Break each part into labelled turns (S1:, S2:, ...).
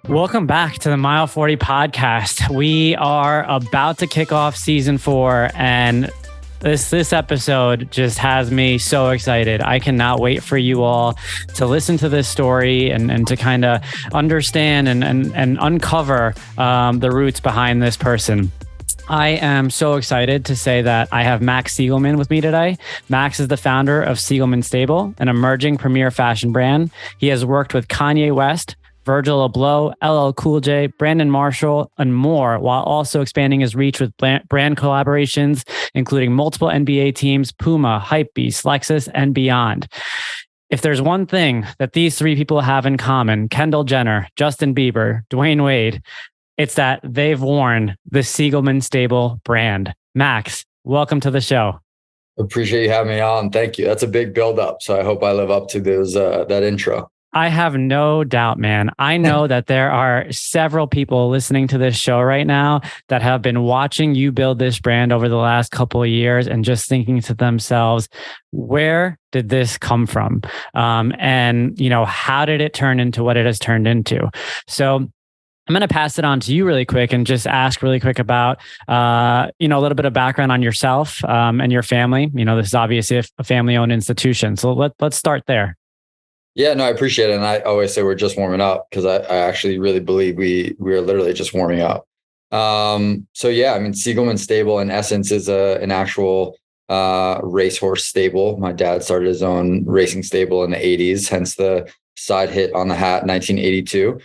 S1: Welcome back to the Mile 40 podcast. We are about to kick off season 4, and this episode just has me so excited. I cannot wait for you all to listen to this story and to kind of understand and uncover the roots behind this person. I am so excited to say that I have Max Siegelman with me today. Max is the founder of Siegelman Stable, an emerging premier fashion brand. He has worked with Kanye West, Virgil Abloh, LL Cool J, Brandon Marshall, and more, while also expanding his reach with brand collaborations, including multiple NBA teams, Puma, Hypebeast, Lexus, and beyond. If there's one thing that these three people have in common, Kendall Jenner, Justin Bieber, Dwayne Wade, it's that they've worn the Siegelman Stable brand. Max, welcome to the show.
S2: Appreciate you having me on. Thank you. That's a big build-up, so I hope I live up to those that intro.
S1: I have no doubt, man. I know that there are several people listening to this show right now that have been watching you build this brand over the last couple of years and just thinking to themselves, where did this come from? And, how did it turn into what it has turned into? So I'm going to pass it on to you really quick and just ask really quick about, a little bit of background on yourself and your family. This is obviously a family-owned institution. So let's start there.
S2: Yeah, no, I appreciate it. And I always say we're just warming up because I actually really believe we're literally just warming up. Siegelman Stable in essence is an actual racehorse stable. My dad started his own racing stable in the 80s, hence the side hit on the hat, 1982.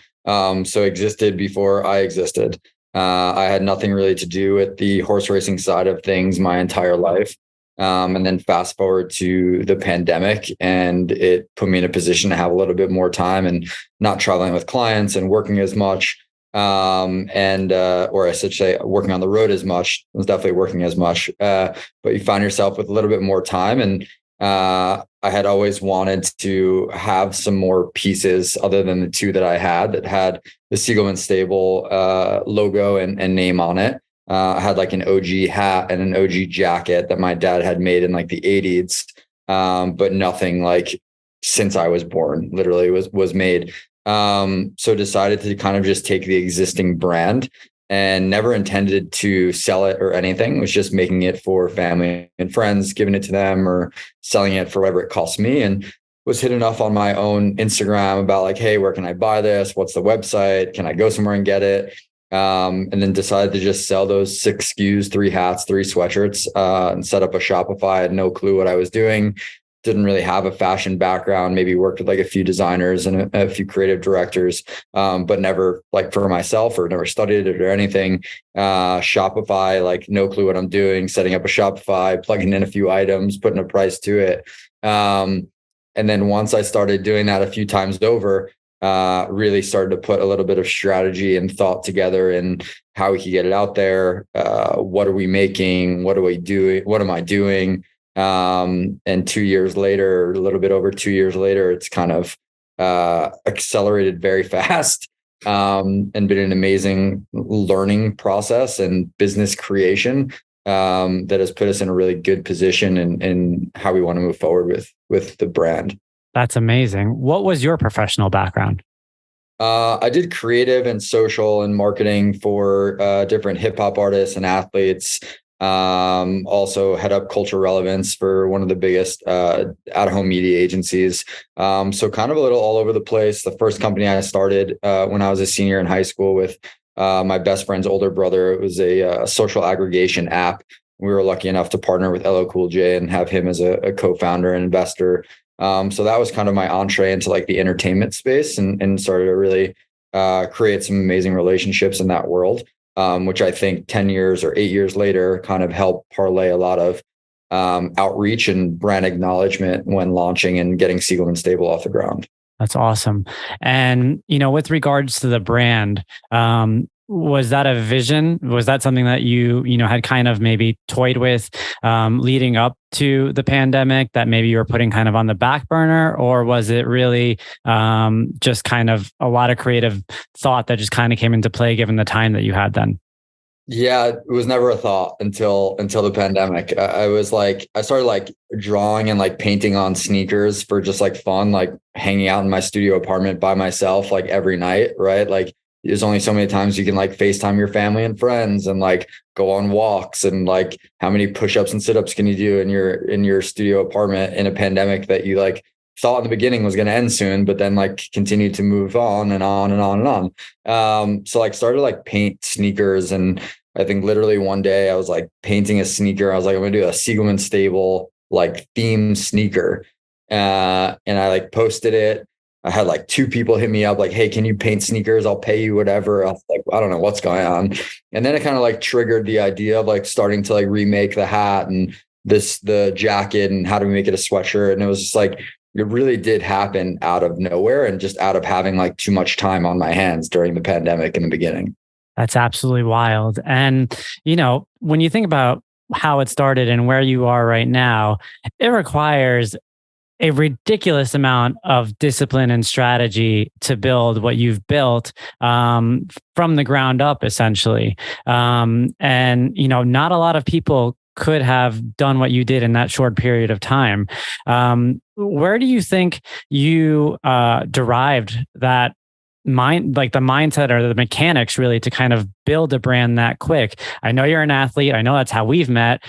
S2: So existed before I existed. I had nothing really to do with the horse racing side of things my entire life. And then fast forward to the pandemic, and it put me in a position to have a little bit more time and not traveling with clients and working as much. Or I should say working on the road as much. I was definitely working as much, but you find yourself with a little bit more time. And I had always wanted to have some more pieces other than the two that I had that had the Siegelman Stable logo and name on it. I had like an OG hat and an OG jacket that my dad had made in like the 80s, but nothing like since I was born literally was made. So decided to kind of just take the existing brand and never intended to sell it or anything. It was just making it for family and friends, giving it to them or selling it for whatever it cost me. And was hitting off on my own Instagram about like, hey, where can I buy this? What's the website? Can I go somewhere and get it? And then decided to just sell those 6 SKUs, 3 hats, 3 sweatshirts, and set up a Shopify. I had no clue what I was doing. Didn't really have a fashion background, maybe worked with like a few designers and a few creative directors, but never like for myself or never studied it or anything. Shopify, like no clue what I'm doing, setting up a Shopify, plugging in a few items, putting a price to it. And then once I started doing that a few times over, really started to put a little bit of strategy and thought together and how we could get it out there. What are we making? What are we doing? What am I doing? And 2 years later, a little bit over 2 years later, it's kind of accelerated very fast and been an amazing learning process and business creation that has put us in a really good position in how we want to move forward with the brand.
S1: That's amazing. What was your professional background?
S2: I did creative and social and marketing for different hip hop artists and athletes. Also head up cultural relevance for one of the biggest at-home media agencies. So kind of a little all over the place. The first company I started when I was a senior in high school with my best friend's older brother, it was a social aggregation app. We were lucky enough to partner with LL Cool J and have him as a co-founder and investor. So that was kind of my entree into like the entertainment space and started to really create some amazing relationships in that world, which I think 10 years or 8 years later kind of helped parlay a lot of outreach and brand acknowledgement when launching and getting Siegelman Stable off the ground.
S1: That's awesome. And, with regards to the brand, was that a vision? Was that something that you had kind of maybe toyed with leading up to the pandemic that maybe you were putting kind of on the back burner? Or was it really just kind of a lot of creative thought that just kind of came into play given the time that you had then?
S2: Yeah, it was never a thought until the pandemic. I started like drawing and like painting on sneakers for just like fun, like hanging out in my studio apartment by myself, like every night, right? Like there's only so many times you can like FaceTime your family and friends and like go on walks, and like how many push-ups and sit-ups can you do in your studio apartment in a pandemic that you like thought in the beginning was going to end soon, but then like continued to move on and on and on and on. So like started like paint sneakers, and I think literally one day I was like painting a sneaker. I was like, I'm gonna do a Siegelman Stable like themed sneaker. And I like posted it. I had like 2 people hit me up like, hey, can you paint sneakers? I'll pay you whatever. I was like, I don't know what's going on. And then it kind of like triggered the idea of like starting to like remake the hat and the jacket, and how do we make it a sweatshirt. And it was just like, it really did happen out of nowhere and just out of having like too much time on my hands during the pandemic in the beginning.
S1: That's absolutely wild. And, when you think about how it started and where you are right now, it requires a ridiculous amount of discipline and strategy to build what you've built from the ground up, essentially. And, not a lot of people could have done what you did in that short period of time. Where do you think you derived that the mindset or the mechanics really to kind of build a brand that quick? I know you're an athlete. I know that's how we've met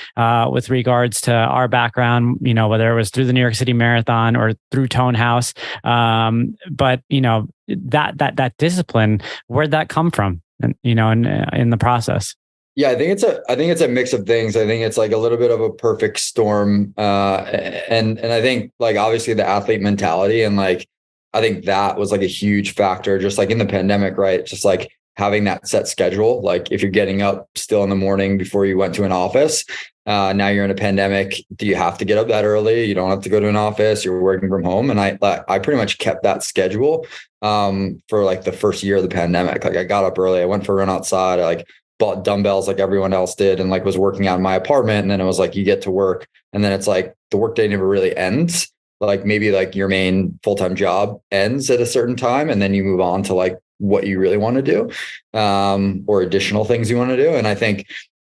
S1: with regards to our background, whether it was through the New York City Marathon or through Tone House. But that discipline, where'd that come from? And, in the process.
S2: Yeah, I think it's a mix of things. I think it's like a little bit of a perfect storm. And I think like obviously the athlete mentality, and like, I think that was like a huge factor, just like in the pandemic, right? Just like having that set schedule. Like if you're getting up still in the morning before you went to an office, now you're in a pandemic. Do you have to get up that early? You don't have to go to an office. You're working from home. And I pretty much kept that schedule for like the first year of the pandemic. Like I got up early. I went for a run outside. I like bought dumbbells like everyone else did, and like was working out in my apartment. And then it was like, you get to work, and then it's like the workday never really ends. Like maybe like your main full-time job ends at a certain time, and then you move on to like what you really want to do, or additional things you want to do. And I think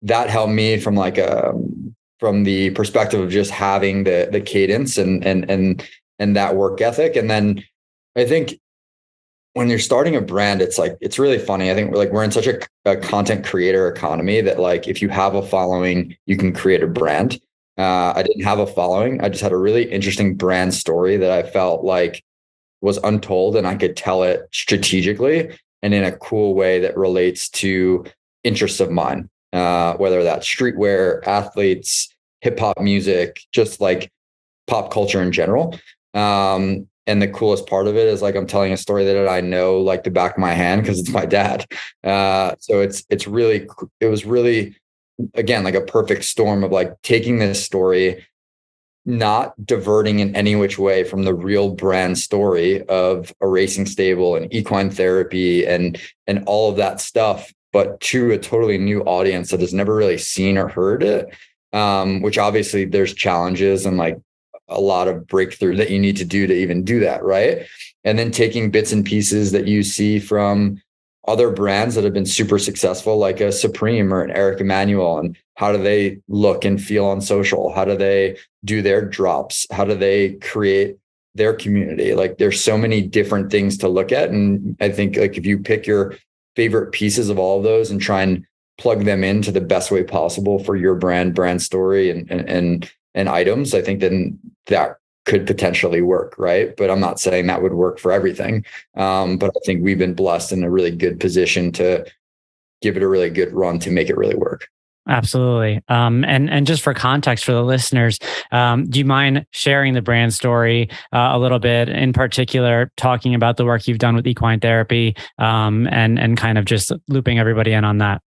S2: that helped me from like from the perspective of just having the cadence and that work ethic. And then I think when you're starting a brand, it's like, it's really funny. I think we're in such a content creator economy that like, if you have a following, you can create a brand. I didn't have a following. I just had a really interesting brand story that I felt like was untold, and I could tell it strategically and in a cool way that relates to interests of mine, whether that's streetwear, athletes, hip hop music, just like pop culture in general. And the coolest part of it is like, I'm telling a story that I know like the back of my hand because it's my dad. So it was really, again, like a perfect storm of like taking this story, not diverting in any which way from the real brand story of a racing stable and equine therapy and all of that stuff, but to a totally new audience that has never really seen or heard it. Which obviously there's challenges and like a lot of breakthrough that you need to do to even do that, right? And then taking bits and pieces that you see from other brands that have been super successful, like a Supreme or an Eric Emanuel, and how do they look and feel on social? How do they do their drops? How do they create their community? Like there's so many different things to look at. And I think like if you pick your favorite pieces of all of those and try and plug them into the best way possible for your brand story and items, I think then that could potentially work, right? But I'm not saying that would work for everything. But I think we've been blessed in a really good position to give it a really good run to make it really work.
S1: Absolutely. And just for context for the listeners, do you mind sharing the brand story a little bit, in particular, talking about the work you've done with equine therapy, and kind of just looping everybody in on that?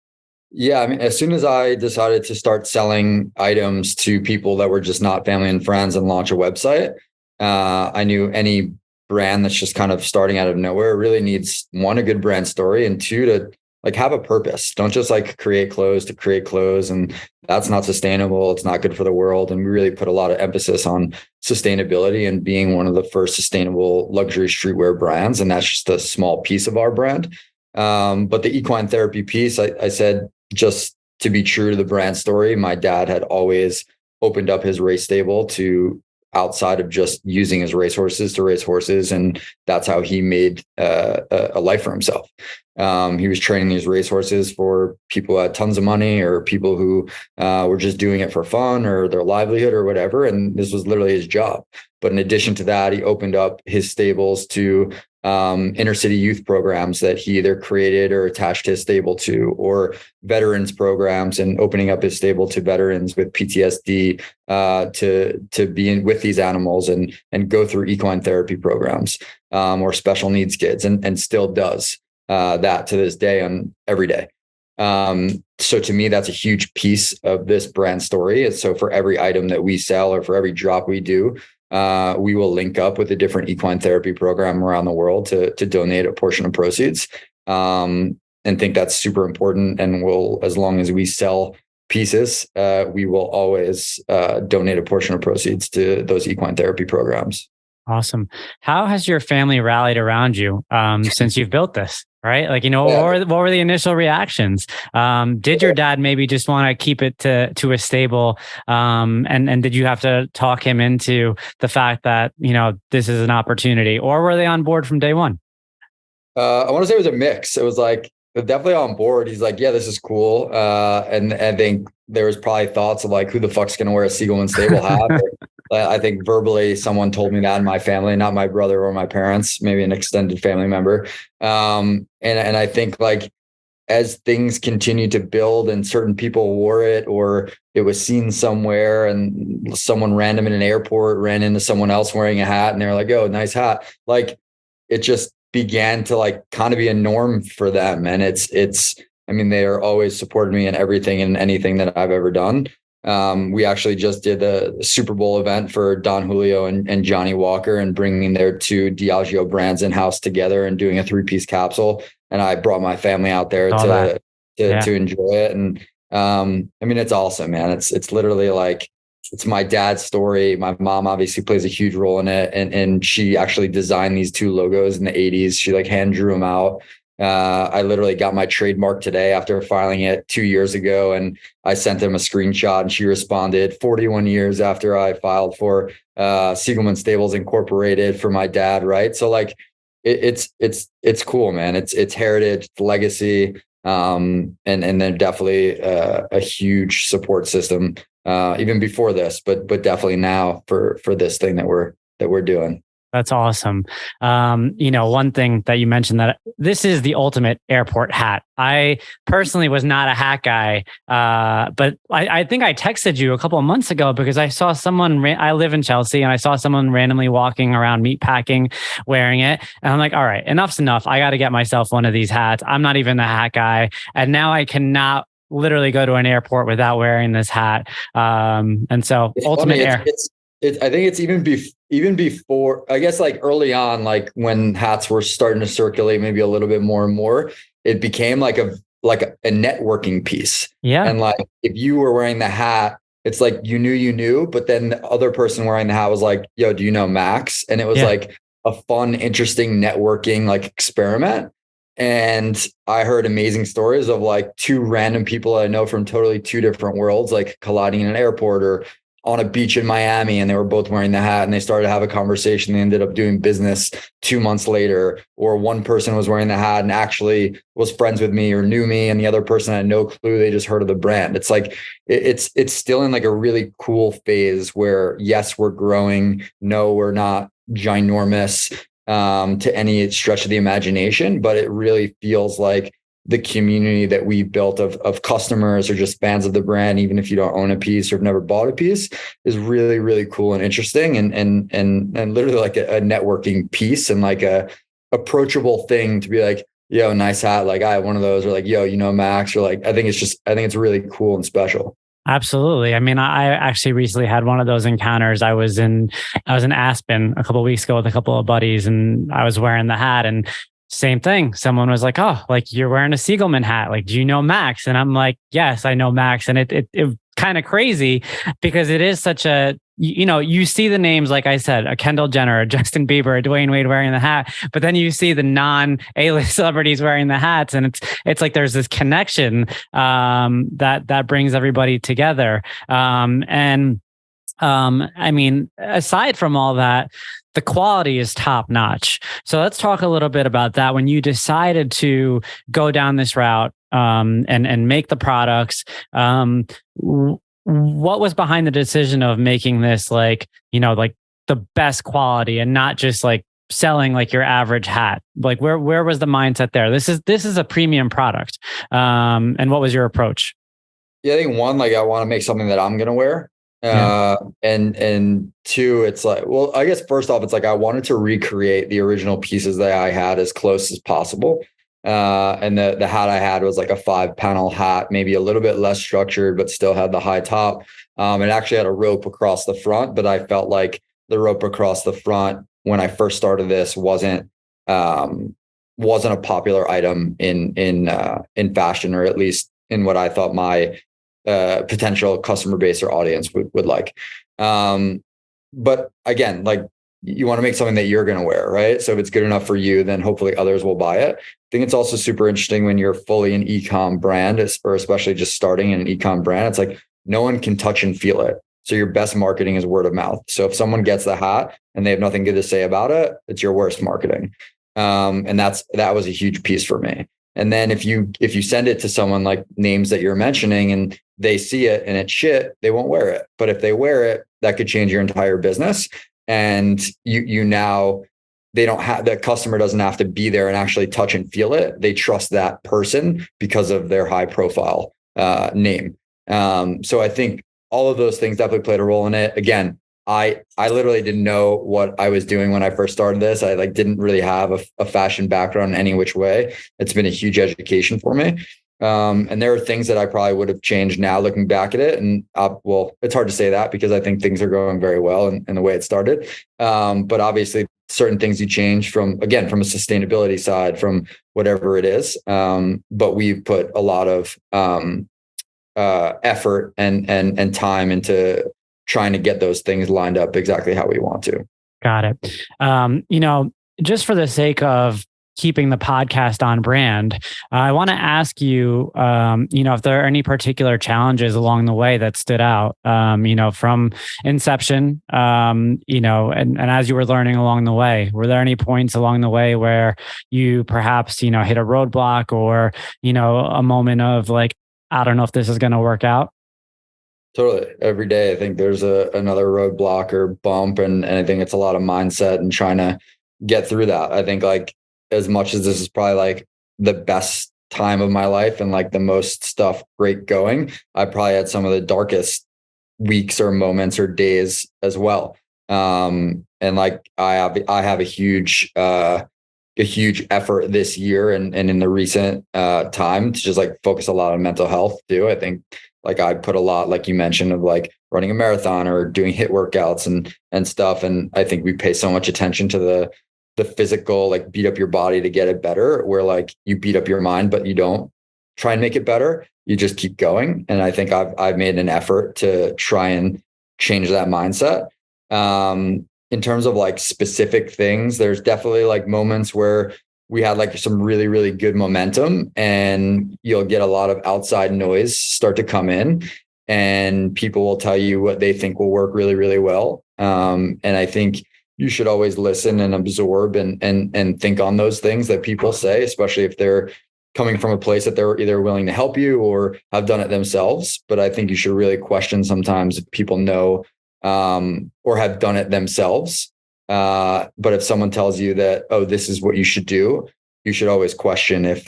S2: Yeah, I mean, as soon as I decided to start selling items to people that were just not family and friends and launch a website, I knew any brand that's just kind of starting out of nowhere really needs, one, a good brand story, and two, to like have a purpose. Don't just like create clothes to create clothes, and that's not sustainable. It's not good for the world. And we really put a lot of emphasis on sustainability and being one of the first sustainable luxury streetwear brands. And that's just a small piece of our brand. But the equine therapy piece, I said, just to be true to the brand story, my dad had always opened up his race stable to outside of just using his racehorses to race horses. And that's how he made a life for himself. He was training these racehorses for people who had tons of money or people who were just doing it for fun or their livelihood or whatever. And this was literally his job. But in addition to that, he opened up his stables to inner city youth programs that he either created or attached his stable to, or veterans programs, and opening up his stable to veterans with PTSD to be in with these animals and go through equine therapy programs or special needs kids, and still does that to this day on every day. So to me, that's a huge piece of this brand story. And so for every item that we sell or for every drop we do, we will link up with a different equine therapy program around the world to donate a portion of proceeds. And think that's super important. And we'll, as long as we sell pieces, we will always donate a portion of proceeds to those equine therapy programs.
S1: Awesome. How has your family rallied around you since you've built this? Right? Like, what were the initial reactions? Did your dad maybe just want to keep it to a stable? And did you have to talk him into the fact that, this is an opportunity, or were they on board from day one?
S2: I want to say it was a mix. It was like, definitely on board. He's like, yeah, this is cool. And I think there was probably thoughts of like, who the fuck's going to wear a Siegelman Stable hat? I think verbally someone told me that in my family, not my brother or my parents, maybe an extended family member. And I think like as things continue to build and certain people wore it, or it was seen somewhere and someone random in an airport ran into someone else wearing a hat and they were like, oh, nice hat. Like it just began to like kind of be a norm for them. And I mean, they are always supporting me in everything and anything that I've ever done. We actually just did a Super Bowl event for Don Julio and Johnny Walker, and bringing their two Diageo brands in-house together and doing a 3-piece capsule. And I brought my family out there to enjoy it. And I mean, it's awesome, man. It's literally like, it's my dad's story. My mom obviously plays a huge role in it. And she actually designed these two logos in the 80s. She like hand drew them out. I literally got my trademark today after filing it 2 years ago. And I sent them a screenshot and she responded 41 years after I filed for Siegelman Stables Incorporated for my dad. Right. So like it's cool, man. It's heritage, it's legacy. And then definitely a huge support system. Even before this, but definitely now for this thing that we're doing.
S1: That's awesome. One thing that you mentioned, that this is the ultimate airport hat. I personally was not a hat guy, but I think I texted you a couple of months ago because I saw someone, I live in Chelsea, and I saw someone randomly walking around meatpacking wearing it. And I'm like, all right, enough's enough. I got to get myself one of these hats. I'm not even a hat guy. And now I cannot literally go to an airport without wearing this hat. And so it's ultimate air.
S2: I think it's even before, I guess, like early on, like when hats were starting to circulate maybe a little bit more and more, it became like a networking piece. Yeah. And like, if you were wearing the hat, it's like, you knew, but then the other person wearing the hat was like, yo, do you know Max? And it was like a fun, interesting networking like experiment. And I heard amazing stories of like two random people I know from totally two different worlds, like colliding in an airport or on a beach in Miami, and they were both wearing the hat and they started to have a conversation. They ended up doing business 2 months later, or one person was wearing the hat and actually was friends with me or knew me, and the other person had no clue. They just heard of the brand. It's like, it's still in like a really cool phase where, yes, we're growing. No, we're not ginormous to any stretch of the imagination, but it really feels like the community that we built of customers or just fans of the brand, even if you don't own a piece or have never bought a piece, is really, really cool and interesting and literally like a networking piece and like a approachable thing to be like, yo, nice hat. Like I have one of those, or like, yo, Max, or like, I think it's really cool and special.
S1: Absolutely. I mean, I actually recently had one of those encounters. I was in Aspen a couple of weeks ago with a couple of buddies, and I was wearing the hat, and same thing. Someone was like, oh, like you're wearing a Siegelman hat. Like, do you know Max? And I'm like, yes, I know Max. And it kind of crazy because it is such a, you see the names, like I said, a Kendall Jenner, a Justin Bieber, a Dwayne Wade wearing the hat, but then you see the non-A-list celebrities wearing the hats, and it's like there's this connection that brings everybody together. And I mean, aside from all that, the quality is top notch. So let's talk a little bit about that. When you decided to go down this route, and make the products, what was behind the decision of making this like, like the best quality and not just like selling like your average hat? Like where was the mindset there? This is a premium product. And what was your approach?
S2: Yeah, I think one, like I want to make something that I'm gonna wear.
S1: Yeah.
S2: And two, it's like, well, I guess first off, it's like I wanted to recreate the original pieces that I had as close as possible. And the hat I had was like a 5-panel hat, maybe a little bit less structured, but still had the high top. It actually had a rope across the front, but I felt like the rope across the front when I first started this wasn't a popular item in fashion, or at least in what I thought my potential customer base or audience would like. But again, like you want to make something that you're going to wear, right? So if it's good enough for you, then hopefully others will buy it. I think it's also super interesting when you're fully an e-com brand, or especially just starting in an e-com brand. It's like no one can touch and feel it. So your best marketing is word of mouth. So if someone gets the hat and they have nothing good to say about it, it's your worst marketing. And that was a huge piece for me. And then if you send it to someone like names that you're mentioning and they see it and it's shit, they won't wear it. But if they wear it, that could change your entire business. And you now, they don't have, the customer doesn't have to be there and actually touch and feel it. They trust that person because of their high profile name. So I think all of those things definitely played a role in it. Again, I literally didn't know what I was doing when I first started this. I didn't really have a fashion background in any which way. It's been a huge education for me. And there are things that I probably would have changed now looking back at it. And well, it's hard to say that because I think things are going very well in the way it started. But obviously certain things you change from a sustainability side, from whatever it is. But we've put a lot of effort and time into trying to get those things lined up exactly how we want to.
S1: Got it. Just for the sake of keeping the podcast on brand, I want to ask you, if there are any particular challenges along the way that stood out, from inception, and as you were learning along the way, were there any points along the way where you perhaps, hit a roadblock or, a moment of like, I don't know if this is going to work out?
S2: Totally. Every day, I think there's another roadblock or bump, and I think it's a lot of mindset and trying to get through that. I think like as much as this is probably like the best time of my life and like the most stuff great going, I probably had some of the darkest weeks or moments or days as well. And like I have a huge effort this year and in the recent time to just like focus a lot on mental health too. I think like I put a lot, like you mentioned, of like running a marathon or doing HIIT workouts and stuff. And I think we pay so much attention to the physical, like beat up your body to get it better, where like you beat up your mind, but you don't try and make it better. You just keep going. And I think I've made an effort to try and change that mindset. In terms of like specific things, there's definitely like moments where we had like some really, really good momentum, and you'll get a lot of outside noise start to come in, and people will tell you what they think will work really, really well. And I think you should always listen and absorb and think on those things that people say, especially if they're coming from a place that they're either willing to help you or have done it themselves. But I think you should really question sometimes if people know or have done it themselves. But if someone tells you that, oh, this is what you should do, you should always question if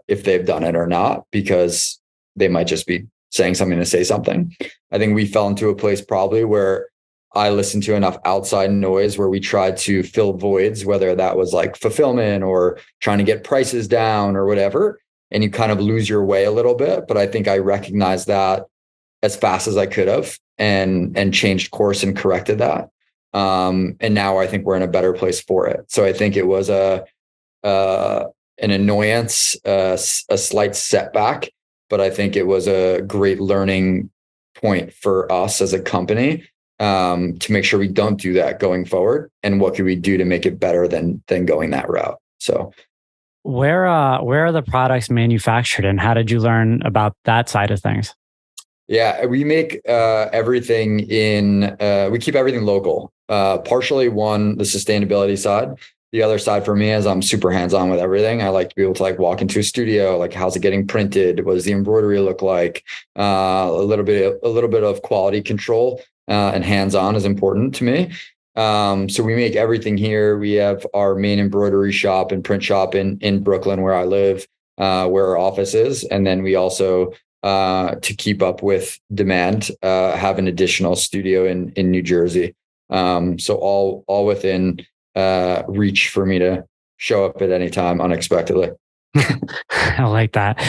S2: they've done it or not, because they might just be saying something to say something. I think we fell into a place probably where I listened to enough outside noise where we tried to fill voids, whether that was like fulfillment or trying to get prices down or whatever, and you kind of lose your way a little bit. But I think I recognized that as fast as I could have and changed course and corrected that. And now I think we're in a better place for it. So I think it was an annoyance, a slight setback, but I think it was a great learning point for us as a company, to make sure we don't do that going forward. And what could we do to make it better than going that route? So
S1: where are the products manufactured, and how did you learn about that side of things?
S2: Yeah, we make everything we keep everything local. Partially one, the sustainability side. The other side for me is I'm super hands-on with everything. I like to be able to like walk into a studio, like how's it getting printed? What does the embroidery look like? A little bit of quality control and hands-on is important to me. So we make everything here. We have our main embroidery shop and print shop in Brooklyn, where I live, where our office is. And then we also, to keep up with demand, have an additional studio in New Jersey. So all within reach for me to show up at any time unexpectedly.
S1: I like that.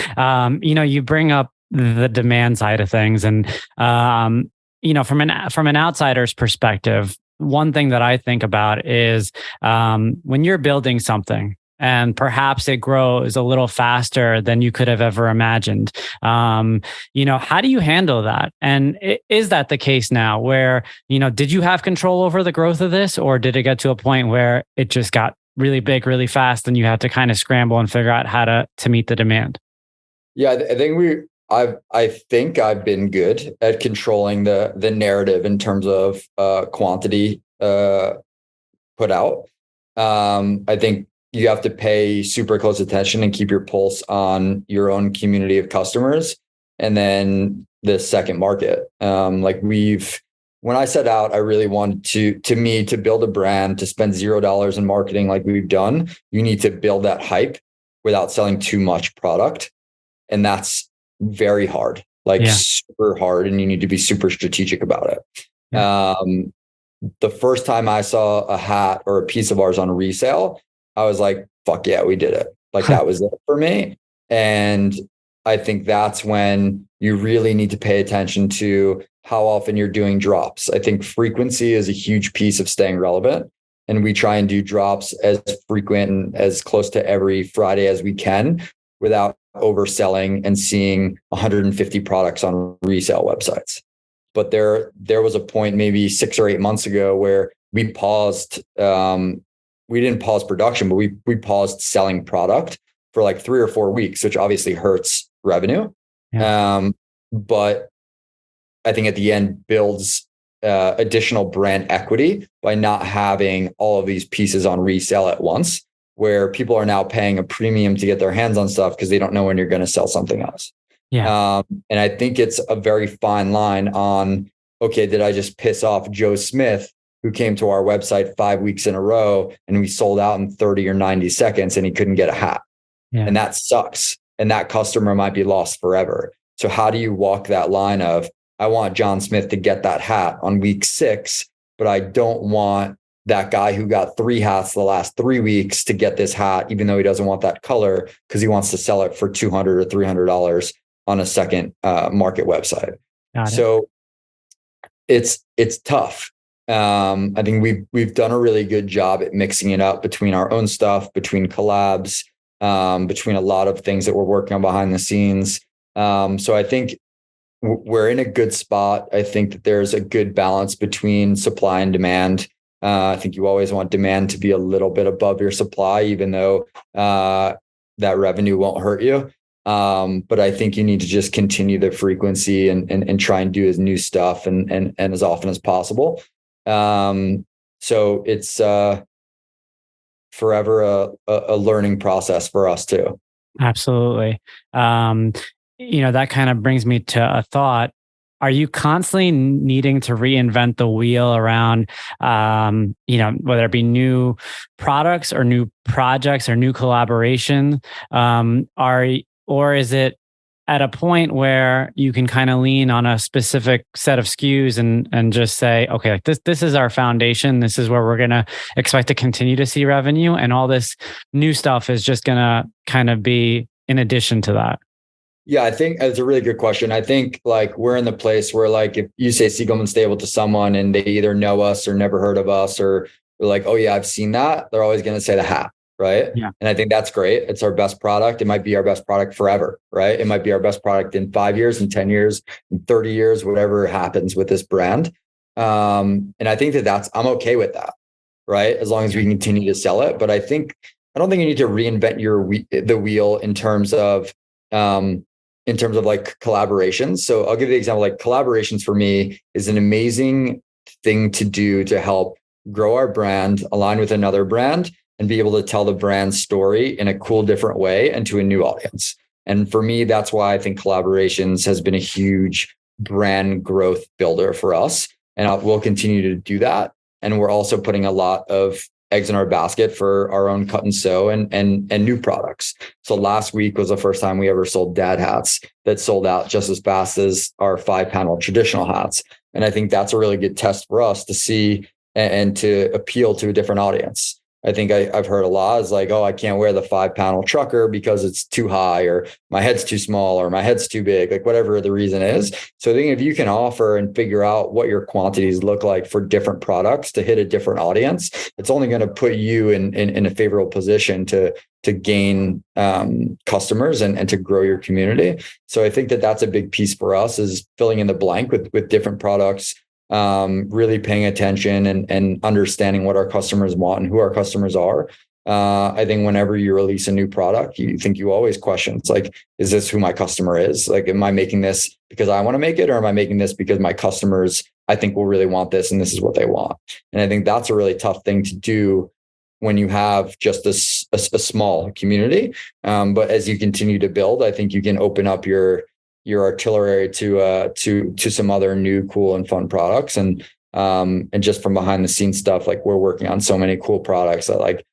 S1: You bring up the demand side of things, and from an outsider's perspective, one thing that I think about is when you're building something and perhaps it grows a little faster than you could have ever imagined. How do you handle that? And is that the case now where, did you have control over the growth of this, or did it get to a point where it just got really big, really fast and you had to kind of scramble and figure out how to meet the demand?
S2: Yeah, I think I've been good at controlling the narrative in terms of quantity put out. I think you have to pay super close attention and keep your pulse on your own community of customers. And then the second market, when I set out, I really wanted to build a brand, to spend $0 in marketing like we've done. You need to build that hype without selling too much product. And that's very hard, super hard. And you need to be super strategic about it. Yeah. The first time I saw a hat or a piece of ours on resale, I was like, fuck yeah, we did it. Like that was it for me. And I think that's when you really need to pay attention to how often you're doing drops. I think frequency is a huge piece of staying relevant. And we try and do drops as frequent and as close to every Friday as we can without overselling and seeing 150 products on resale websites. But there was a point maybe 6 or 8 months ago where we paused. We didn't pause production, but we paused selling product for like 3 or 4 weeks, which obviously hurts revenue. Yeah. But I think at the end builds additional brand equity by not having all of these pieces on resale at once, where people are now paying a premium to get their hands on stuff because they don't know when you're going to sell something else. Yeah. And I think it's a very fine line on, okay, did I just piss off Joe Smith, who came to our website 5 weeks in a row and we sold out in 30 or 90 seconds and he couldn't get a hat? Yeah. And that sucks. And that customer might be lost forever. So how do you walk that line of, I want John Smith to get that hat on week 6, but I don't want that guy who got 3 hats the last 3 weeks to get this hat, even though he doesn't want that color because he wants to sell it for $200 or $300 on a second market website. So it's tough. I think we've done a really good job at mixing it up between our own stuff, between collabs, between a lot of things that we're working on behind the scenes. So I think we're in a good spot. I think that there's a good balance between supply and demand. I think you always want demand to be a little bit above your supply, even though that revenue won't hurt you. But I think you need to just continue the frequency and try and do as new stuff and as often as possible. So it's forever a learning process for us too.
S1: Absolutely. That kind of brings me to a thought. Are you constantly needing to reinvent the wheel around, whether it be new products or new projects or new collaboration? Or is it at a point where you can kind of lean on a specific set of SKUs and just say, okay, like this is our foundation. This is where we're going to expect to continue to see revenue. And all this new stuff is just going to kind of be in addition to that.
S2: Yeah, I think it's a really good question. I think like we're in the place where like if you say Siegelman Stable to someone and they either know us or never heard of us or they're like, oh yeah, I've seen that, they're always going to say the hat. Right. Yeah. And I think that's great. It's our best product. It might be our best product forever. Right. It might be our best product in 5 years, in 10 years, in 30 years, whatever happens with this brand. And I think I'm okay with that. Right. As long as we continue to sell it. But I don't think you need to reinvent the wheel in terms of, in terms of like collaborations. So I'll give you the example, like collaborations for me is an amazing thing to do to help grow our brand, align with another brand, and be able to tell the brand story in a cool, different way and to a new audience. And for me, that's why I think collaborations has been a huge brand growth builder for us. And we'll continue to do that. And we're also putting a lot of eggs in our basket for our own cut and sew and new products. So last week was the first time we ever sold dad hats that sold out just as fast as our 5-panel traditional hats. And I think that's a really good test for us to see and to appeal to a different audience. I think I've heard a lot is like, oh, I can't wear the 5-panel trucker because it's too high, or my head's too small, or my head's too big, like whatever the reason is. So I think if you can offer and figure out what your quantities look like for different products to hit a different audience, it's only going to put you in a favorable position to gain customers and to grow your community. So I think that's a big piece for us, is filling in the blank with different products, really paying attention and understanding what our customers want and who our customers are. I think whenever you release a new product, you always question, it's like, is this who my customer is? Like, am I making this because I want to make it, or am I making this because my customers, I think, will really want this and this is what they want? And I think that's a really tough thing to do when you have just a small community. But as you continue to build, I think you can open up your artillery to some other new, cool, and fun products. And just from behind the scenes stuff, like we're working on so many cool products that like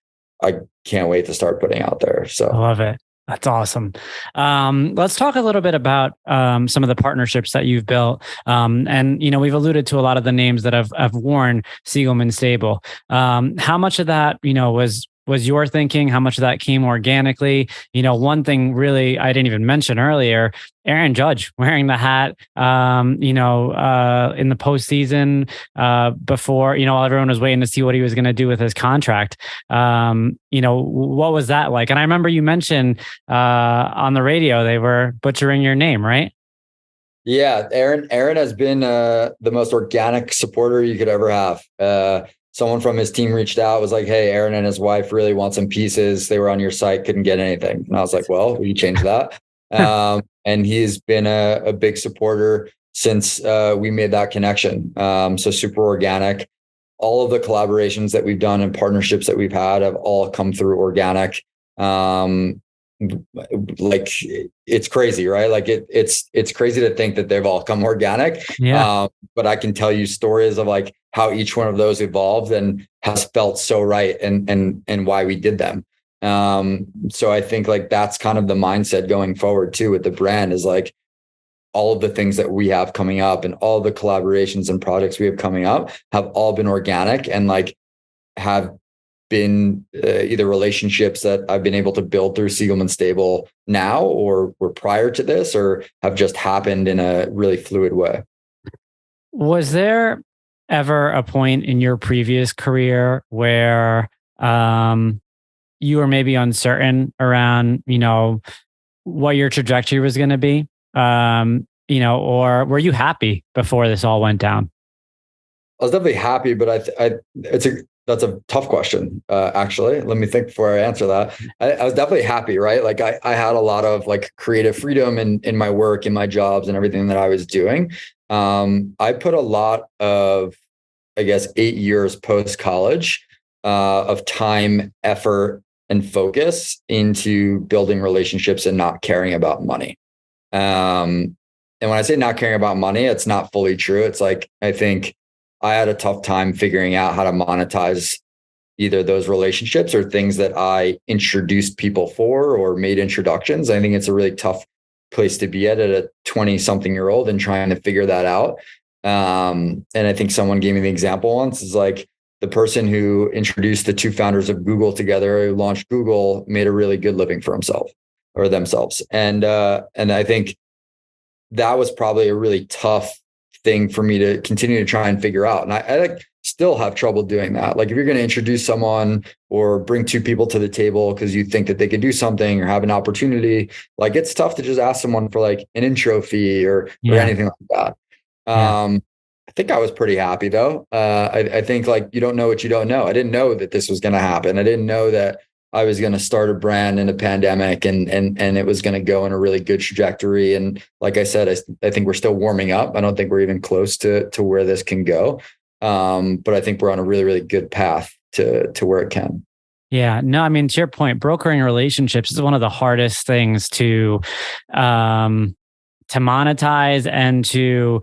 S2: I can't wait to start putting out there. So
S1: I love it. That's awesome. Let's talk a little bit about some of the partnerships that you've built. And we've alluded to a lot of the names that have worn Siegelman Stable. How much of that was your thinking? How much of that came organically? One thing really I didn't even mention earlier, Aaron Judge wearing the hat, in the postseason, before, while everyone was waiting to see what he was going to do with his contract. What was that like? And I remember you mentioned on the radio, they were butchering your name, right?
S2: Yeah. Aaron has been the most organic supporter you could ever have. Someone from his team reached out, was like, hey, Aaron and his wife really want some pieces. They were on your site, couldn't get anything. And I was like, well, we changed that. And he's been a big supporter since we made that connection. So super organic. All of the collaborations that we've done and partnerships that we've had have all come through organic. Like it's crazy, right? Like it's crazy to think that they've all come organic.
S1: Yeah.
S2: But I can tell you stories of like how each one of those evolved and has felt so right and why we did them. So I think like that's kind of the mindset going forward too with the brand, is like all of the things that we have coming up and all the collaborations and projects we have coming up have all been organic and like have been either relationships that I've been able to build through Siegelman Stable now, or were prior to this, or have just happened in a really fluid way.
S1: Was there ever a point in your previous career where you were maybe uncertain around, what your trajectory was going to be? Or were you happy before this all went down?
S2: I was definitely happy, but that's a tough question. Actually, let me think before I answer that. I was definitely happy, right? Like I had a lot of like creative freedom in my work, in my jobs, and everything that I was doing. I put a lot of, I guess, 8 years post college of time, effort, and focus into building relationships and not caring about money. And when I say not caring about money, it's not fully true. It's like, I think I had a tough time figuring out how to monetize either those relationships or things that I introduced people for or made introductions. I think it's a really tough place to be at a 20-something-year-old and trying to figure that out. And I think someone gave me the example once, is like the person who introduced the two founders of Google together, who launched Google, made a really good living for himself or themselves. And I think that was probably a really tough thing for me to continue to try and figure out. And I like still have trouble doing that. Like if you're going to introduce someone or bring two people to the table because you think that they could do something or have an opportunity, like it's tough to just ask someone for like an intro fee or anything like that. I think I was pretty happy though. I think like you don't know what you don't know. I didn't know that this was going to happen. I didn't know that I was going to start a brand in a pandemic and it was going to go in a really good trajectory. And like I said, I think we're still warming up. I don't think we're even close to where this can go. But I think we're on a really, really good path to where it can.
S1: Yeah, no, I mean, to your point, brokering relationships is one of the hardest things to monetize and to,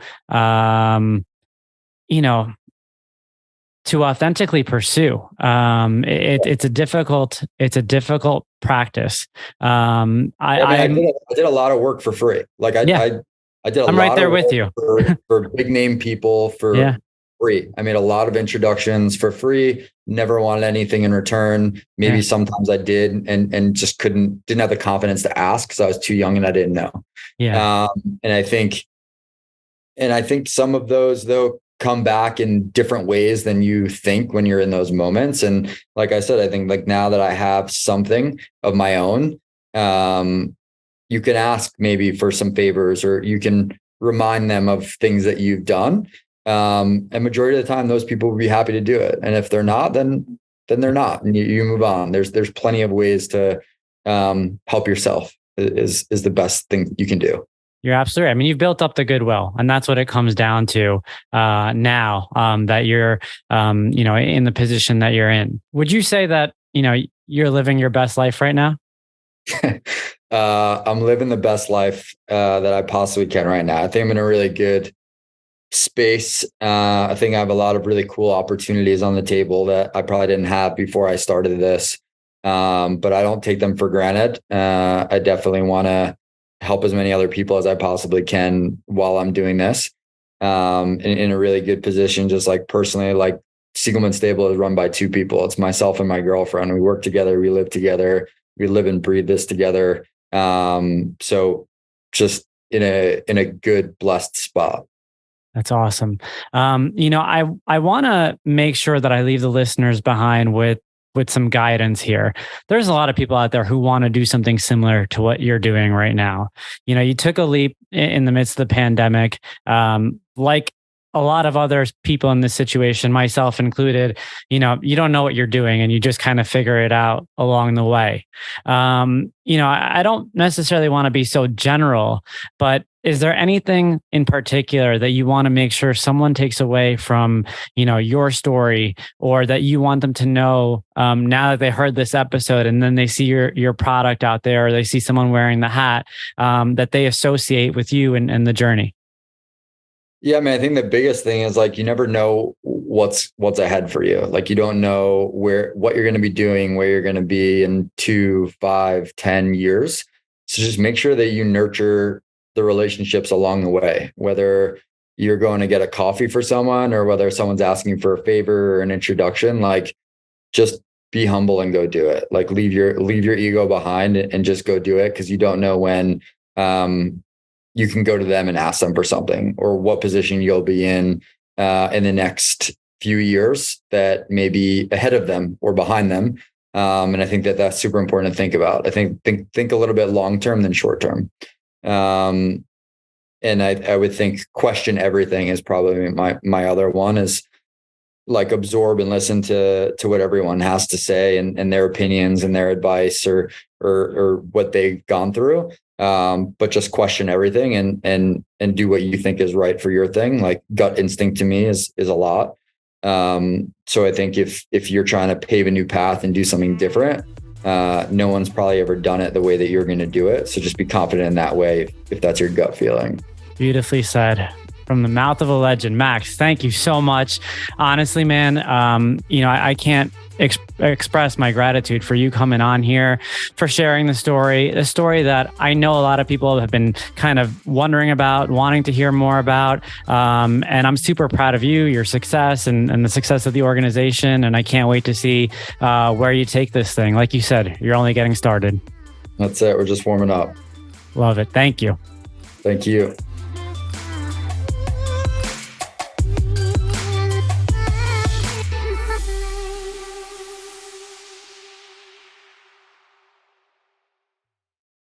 S1: to authentically pursue. It's a difficult practice.
S2: I did a lot of work for free. Like I did
S1: I'm right there with you
S2: for big name people for free. I made a lot of introductions for free, never wanted anything in return. Maybe sometimes I did and just didn't have the confidence to ask because I was too young and I didn't know. And I think some of those though come back in different ways than you think when you're in those moments. And like I said, I think like now that I have something of my own, you can ask maybe for some favors or you can remind them of things that you've done. And majority of the time, those people will be happy to do it. And if they're not, then they're not, and you move on. There's plenty of ways to help yourself is the best thing you can do.
S1: You're absolutely right. I mean, you've built up the goodwill, and that's what it comes down to now that you're, in the position that you're in. Would you say that, you're living your best life right now?
S2: I'm living the best life that I possibly can right now. I think I'm in a really good space. I think I have a lot of really cool opportunities on the table that I probably didn't have before I started this. But I don't take them for granted. I definitely want to help as many other people as I possibly can while I'm doing this. In a really good position, just like personally, like Siegelman Stable is run by two people. It's myself and my girlfriend. We work together. We live together. We live and breathe this together. So just in a good, blessed spot.
S1: That's awesome. I want to make sure that I leave the listeners behind with some guidance here. There's a lot of people out there who want to do something similar to what you're doing right now. You took a leap in the midst of the pandemic, like a lot of other people in this situation, myself included. You don't know what you're doing and you just kind of figure it out along the way. I don't necessarily want to be so general, but is there anything in particular that you want to make sure someone takes away from, your story, or that you want them to know now that they heard this episode and then they see your product out there, or they see someone wearing the hat that they associate with you and the journey?
S2: Yeah, I mean, I think the biggest thing is like, you never know what's ahead for you. Like, you don't know what you're going to be doing, where you're going to be in 2, 5, 10 years. So just make sure that you nurture the relationships along the way, whether you're going to get a coffee for someone or whether someone's asking for a favor or an introduction. Like, just be humble and go do it. Like, leave your ego behind and just go do it. Cause you don't know when, you can go to them and ask them for something, or what position you'll be in the next few years that may be ahead of them or behind them. And I think that's super important to think about. I think a little bit long-term than short-term. And I would think question everything is probably my other one, is like absorb and listen to what everyone has to say and their opinions and their advice or what they've gone through. But just question everything and do what you think is right for your thing. Like, gut instinct to me is a lot. So I think if you're trying to pave a new path and do something different, no one's probably ever done it the way that you're going to do it. So just be confident in that way if that's your gut feeling. Beautifully said. From the mouth of a legend. Max, thank you so much. Honestly, man, I can't express my gratitude for you coming on here, for sharing the story that I know a lot of people have been kind of wondering about, wanting to hear more about. And I'm super proud of you, your success and the success of the organization. And I can't wait to see where you take this thing. Like you said, you're only getting started. That's it. We're just warming up. Love it. Thank you. Thank you.